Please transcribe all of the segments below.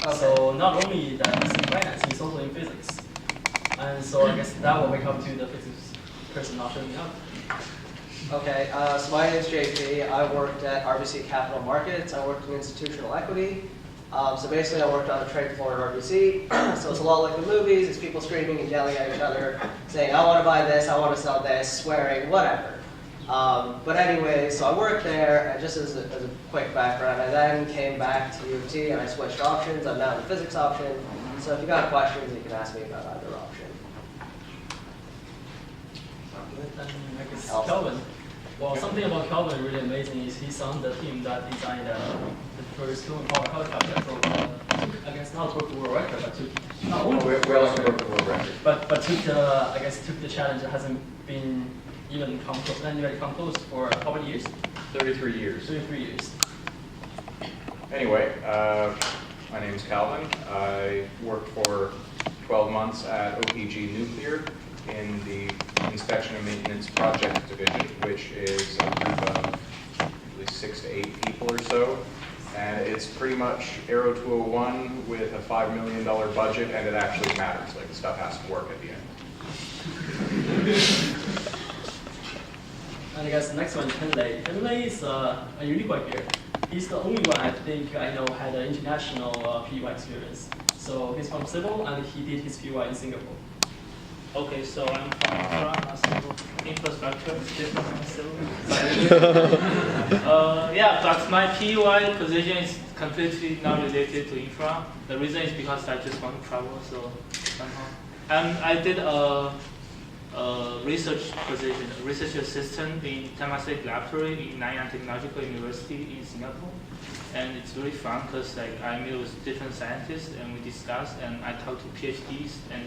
Okay. So not only that he's in finance, he's also in physics. And so I guess that will wake up to the physics person not showing up. Okay, so my name is JP. I worked at RBC Capital Markets. I worked in institutional equity. So basically I worked on the trade floor at RBC. So it's a lot like the movies. It's people screaming and yelling at each other, saying, I want to buy this, I want to sell this, swearing, whatever. But anyway, so I worked there, and just as a quick background, I then came back to U of T and I switched options. I'm now in the physics option. So if you got questions, you can ask me about either option. I guess Kelvin. Well, something about Kelvin really amazing is he's on the team that designed the first fluent power helicopter. So I guess not broke the world record, but took not only We also broke the world record. but took the challenge that hasn't been even come close. Anybody come close for how many years? 33 years. 33 years. Anyway, my name is Calvin. I worked for 12 months at OPG Nuclear in the Inspection and Maintenance Project Division, which is a group of usually 6 to 8 people or so. And it's pretty much Aero 201 with a $5 million budget, and it actually matters. Like, the stuff has to work at the end. And I guess the next one is Henley. Henley is a unique one here. He's the only one I think I know had an international PEY experience. So he's from Civil, and he did his PEY in Singapore. Okay, so I'm from civil infrastructure, different from civil. Yeah, but my PEY position is completely not related to infra. The reason is because I just want to travel, so somehow. And I did a research position, a research assistant in Temasek Laboratory in Nanyang Technological University in Singapore. And it's really fun because like I meet with different scientists and we discuss, and I talk to PhDs, and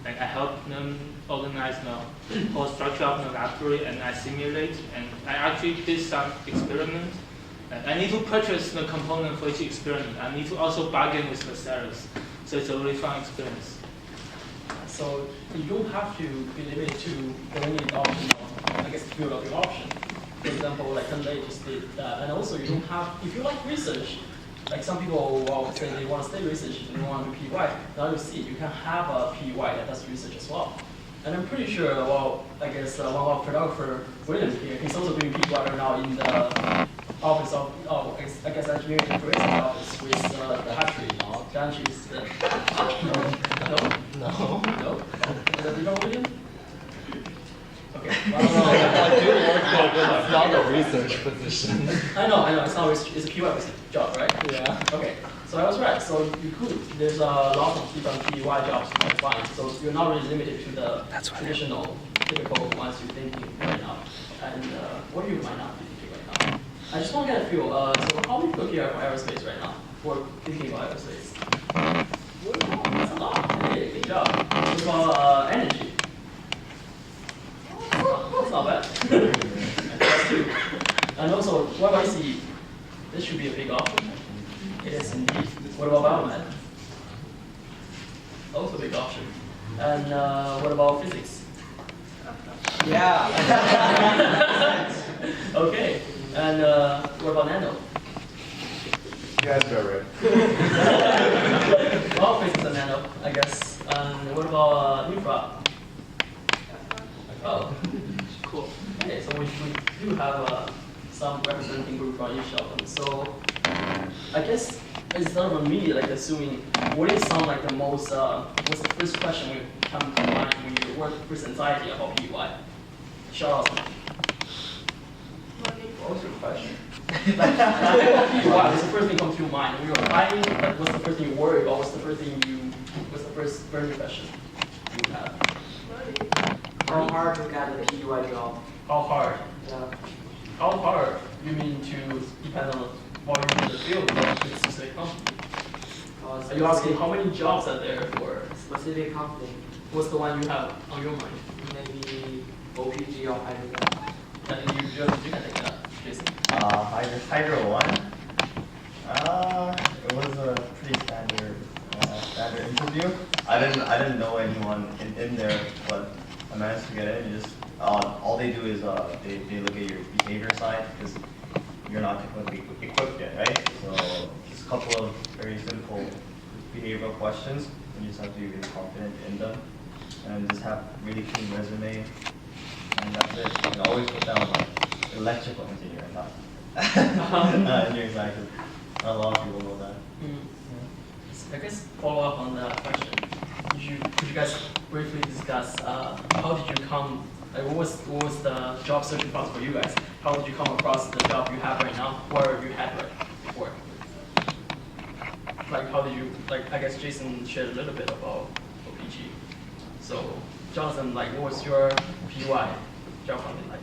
like I help them organize the whole structure of the laboratory, and I simulate, and I actually did some experiments. I need to purchase the component for each experiment. I need to also bargain with the sellers. So it's a really fun experience. So you don't have to be limited to the only option of, I guess, build up your option. For example, like Henley just did that. And also you don't have, if you like research, like some people will say they want to stay research, they want to do PEY. Now you see, you can have a PEY that does research as well. And I'm pretty sure, well, I guess one of our photographer, William here, he's also doing PEY right now in the office of, I guess engineering and forensic office with the hatchery. Then she's No? Is that you William? Okay. It's not a research position. I know. It's not. It's a PEY job, right? Yeah. Okay. So I was right. So you could. There's a lot of different PEY jobs you can find. So you're not really limited to the traditional, typical ones you're thinking right now. And what you might not be thinking right now. I just want to get a feel. So how many people here are from aerospace right now? Or thinking about aerospace? That's a lot. Hey, good job. What about energy? That's not bad. That's two. And also, what about ECE? This should be a big option. It is indeed. What about biomed? Also a big option. And what about physics? Yeah. Okay. And what about nano? You guys go right. Well, physics and nano, I guess. And what about infra? Oh, cool. Okay, so we do have some representing group from each of them. So I guess it's sort of immediate, like assuming what is sound like the most, what's the first question we come to mind when you work with anxiety about PEY? Shout out. What was your question? Like, PEY, what's the first thing comes to your mind? When you're applying, like, what's the first thing you worry about? What's the first burning question you have? How hard to get a PEY job? How hard? Yeah. How hard? You mean to depend on what you're in the field, not to a specific company? Are you asking how many jobs are there for? Specific company, What's the one you have on your mind? maybe OPG or Hydrogen. And you can take that, Jason. Hydro 1. It was a pretty standard interview. I didn't know anyone in there, but I managed to get in. Just all they do is they look at your behavior side because you're not technically equipped yet, right? So just a couple of very simple behavioral questions, and you just have to be really confident in them, and just have really clean resume, and that's it. And always put down like electrical engineer, not engineering scientist. Not a lot of people know that. I guess follow up on that question. Could you guys briefly discuss how did you come? Like, what was the job searching process for you guys? How did you come across the job you have right now, or you had right before? Like, how did you, like, I guess Jason shared a little bit about OPG. So, Jonathan, like, what was your PY job hunting like?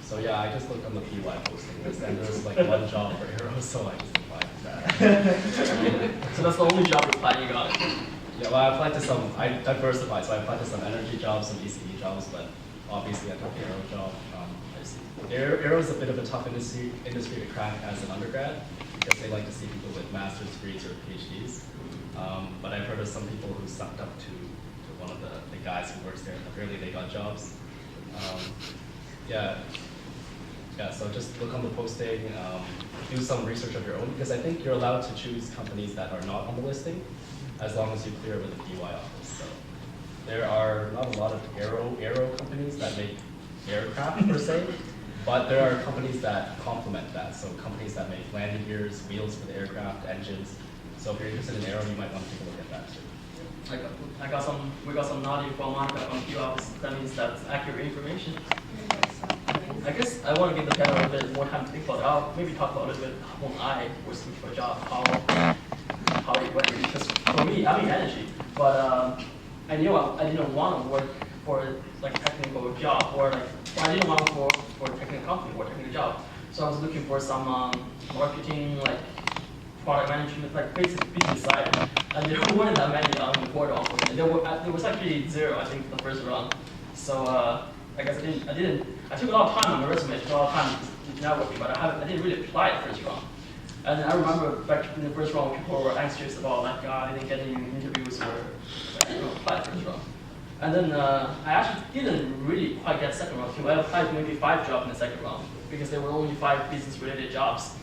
So yeah, I just looked on the PY posting list, and there's like one job for Aero, so I just applied to that. So that's the only job you applied, you got it. Yeah, well, I applied to some, I diversified, so I applied to some energy jobs, some ECE jobs, but obviously I took the Aero job. Aero is a bit of a tough industry to crack as an undergrad, because they like to see people with master's degrees or PhDs. But I've heard of some people who sucked up to one of the guys who works there, and apparently they got jobs. Yeah, so just look on the posting, do some research of your own, because I think you're allowed to choose companies that are not on the listing, as long as you clear with the PY office. So there are not a lot of aero companies that make aircraft per se, but there are companies that complement that. So companies that make landing gears, wheels for the aircraft, engines. So if you're interested in aero, you might want to take a look at that too. We got some nodding from Monica from PY office. That means that's accurate information. I guess I want to give the panel a bit more time to think about it. I'll maybe talk about a little bit when I was looking for a job, how it went. Because for me, I'm in energy, but I knew I didn't want to work for like technical job, or like I didn't want to work for a technical company or technical job. So I was looking for some marketing, like product management, like basic business side. And there weren't that many on the board, unfortunately. There was actually 0, I think, the first round. So I guess I took a lot of time on my resume, I took a lot of time networking, but I didn't really apply the first round. And I remember back in the first round, people were anxious about like, I didn't get any interviews or I didn't apply the first round. And then I actually didn't really quite get second round too. I applied to maybe 5 jobs in the second round because there were only 5 business-related jobs.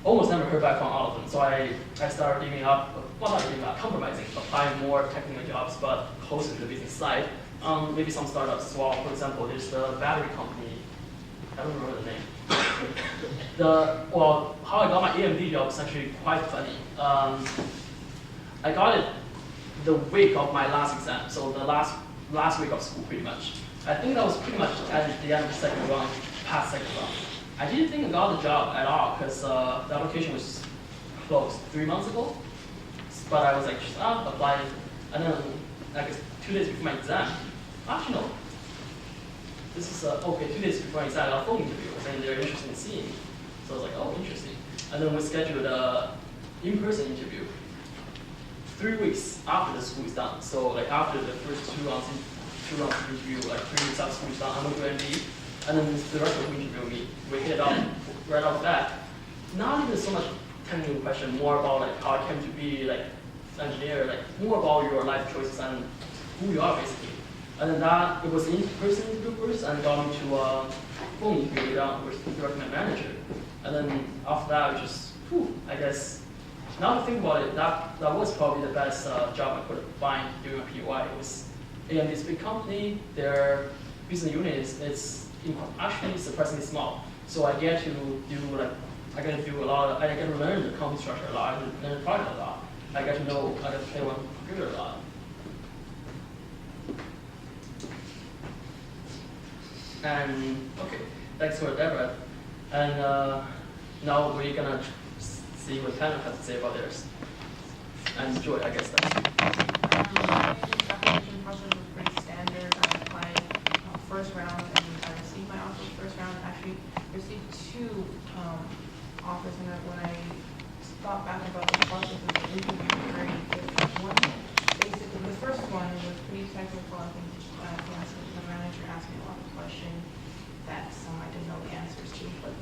Almost never heard back from all of them, so I started giving up, well not giving up, compromising, applying more technical jobs, but closer to the business side. Maybe some startups as well. For example, there's the battery company. I don't remember the name. How I got my AMD job is actually quite funny. I got it the week of my last exam, so the last week of school, pretty much. I think that was pretty much at the end of the second round, past second round. I didn't think I got the job at all because the application was closed 3 months ago. But I was like, applying, and then I guess 2 days before my exam. Actually, no. This is, 2 days before my exam, I got a phone interview, saying they're interested in seeing me. So I was like, oh, interesting. And then we scheduled an in-person interview 3 weeks after the school is done. So like after the first 2 rounds interview, like 3 weeks after school is done, I went to MD, and then the director will interview me. We hit it off right off the bat. Not even so much technical question, more about like how I came to be like engineer, like more about your life choices and who you are basically. And then it was in-person interview first, and got me to a phone interview with the direct manager. And then after that, I guess, now to think about it, that was probably the best job I could find doing a PEY. It was AMD's big company, their business unit is actually surprisingly small. So I get to do like, I get to learn the company structure a lot, I get to learn the product a lot. I get to know how to play one computer a lot. And okay, thanks for that. And now we're gonna see what Tanner has to say about theirs. And Joy, I guess that's you. My application process was pretty standard. I applied first round, and I received my offer first round. Actually, received 2 offers, and when I thought back about the process of the interview, very different. Basically, the first one was pretty technical. I think the manager asked me a lot of questions that some I didn't know the answers to, but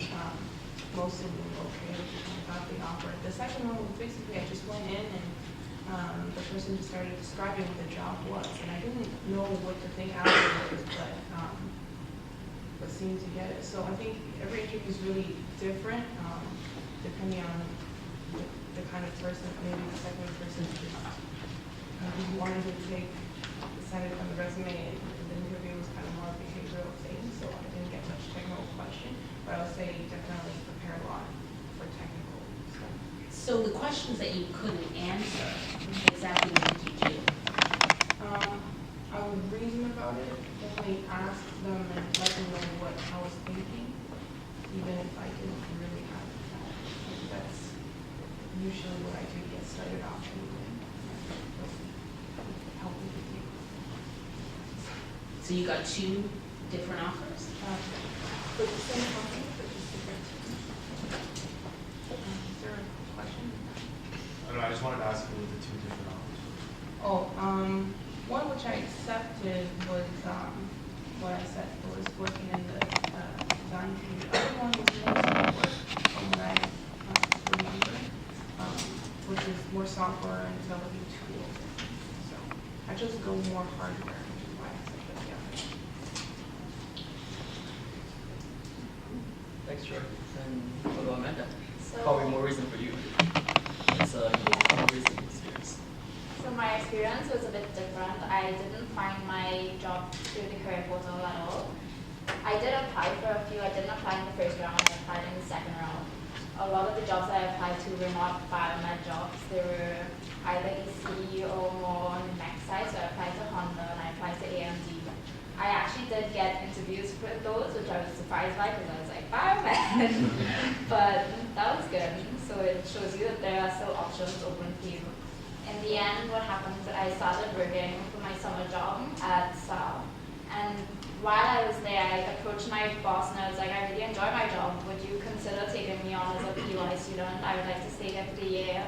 most of them were okay. I got the offer. The second one was basically I just went in and the person just started describing what the job was, and I didn't know what to think afterwards, but seemed to get it. So I think every interview is really different, depending on the kind of person, maybe the second person just wanted to send it on the resume, and the interview was kind of more behavioral thing, so I didn't get much technical question. But I would say definitely prepare a lot for technical stuff. So the questions that you couldn't answer, exactly what did you do? I would reason about it, definitely ask them and let them know what I was thinking, even if I didn't really have it. That's usually what I do to get started off anyway. Help me with you. So you got 2 different offers? For the same company, but just different. Is there a question? I don't know, I just wanted to ask you the 2 different offers. Oh, one which I accepted was, what I said was working in the design team. The other one was more software, from what I remember, which is more software and developing tools. So I just go more hardware, which is why I accepted the other. Thanks, Troy. And what about Amanda? So- Probably more reason for you. It's a more recent experience. So my experience was a bit different. I didn't find my job through the career portal at all. I did apply for a few. I didn't apply in the first round. I applied in the second round. A lot of the jobs I applied to were not biomed jobs. They were either EC or more on the mech side. So I applied to Honda and I applied to AMD. I actually did get interviews for those, which I was surprised by because I was like, biomed. But that was good. So it shows you that there are still options open for you. In the end, what happened is that I started working for my summer job at SAL. And while I was there, I approached my boss and I was like, I really enjoy my job. Would you consider taking me on as a PEY student? I would like to stay here for the year.